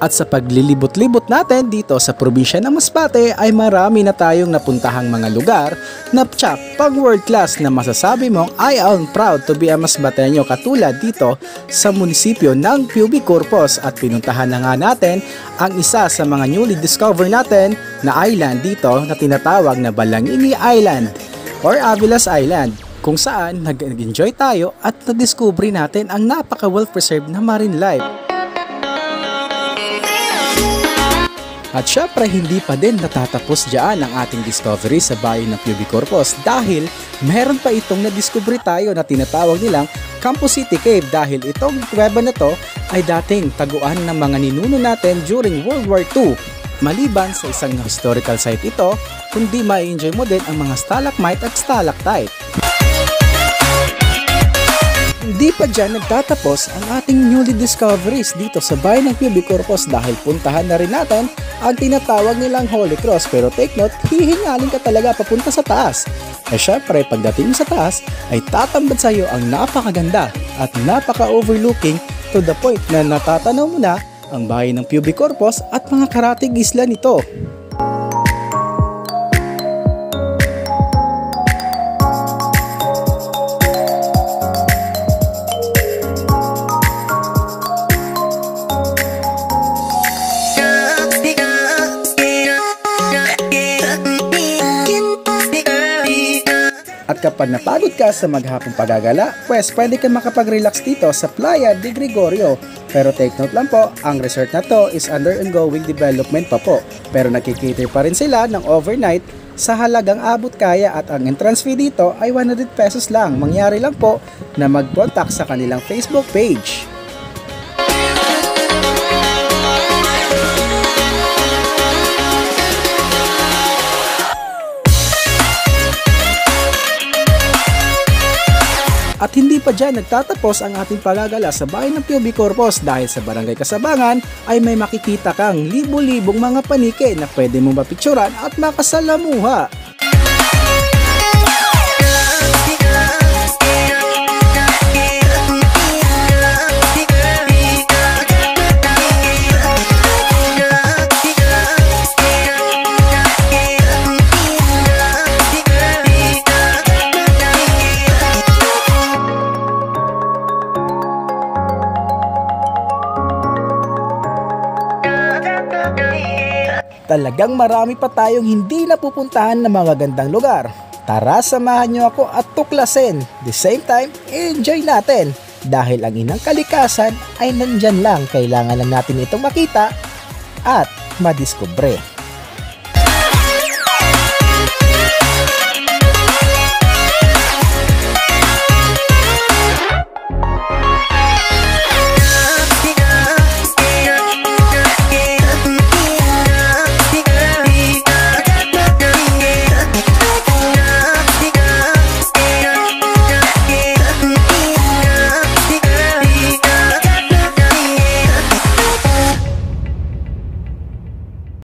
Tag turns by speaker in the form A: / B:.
A: At sa paglilibot-libot natin dito sa probinsya ng Masbate ay marami na tayong napuntahang mga lugar na tsak pang world class na masasabi mong I am proud to be a Masbateño, katulad dito sa munisipyo ng Pubi Corpus. At pinuntahan na nga natin ang isa sa mga newly discover natin na island dito na tinatawag na Balangini Island or Avilas Island, kung saan nag-enjoy tayo at na-discover natin ang napaka well-preserved na marine life. At syempre hindi pa din natatapos dyan ang ating discovery sa bayan ng Pubi Corpus, dahil meron pa itong na-discover tayo na tinatawag nilang Campo City Cave, dahil itong kuweba na to ay dating taguan ng mga ninuno natin during World War II. Maliban sa isang historical site ito, kundi ma-enjoy mo din ang mga stalagmite at stalactite. Hindi pa dyan nagtatapos ang ating newly discoveries dito sa bayan ng Pubi Corpus, dahil puntahan na rin natin ang tinatawag nilang Holy Cross. Pero take note, hihingalin ka talaga papunta sa taas. Eh syempre, pagdating sa taas ay tatambad sa iyo ang napakaganda at napaka-overlooking to the point na natatanaw mo na ang bayan ng Pubi Corpus at mga karatig isla nito. At kapag napagod ka sa maghapong pagagala, pues pwede ka makapag-relax dito sa Playa de Gregorio. Pero take note lang po, ang resort na to is under ongoing development pa po. Pero nakikita pa rin sila ng overnight sa halagang abot kaya, at ang entrance fee dito ay 100 pesos lang. Mangyari lang po na mag-contact sa kanilang Facebook page. At hindi pa dyan nagtatapos ang ating pagagala sa bayan ng Pubi Corpus, dahil sa Barangay Kasabangan ay may makikita kang libo-libong mga panike na pwede mong mapicturan at makasalamuha. Talagang marami pa tayong hindi napupuntahan na mga gandang lugar. Tara, samahan nyo ako at tuklasin. The same time, enjoy natin. Dahil ang inang kalikasan ay nandyan lang. Kailangan lang natin itong makita at madiskubre.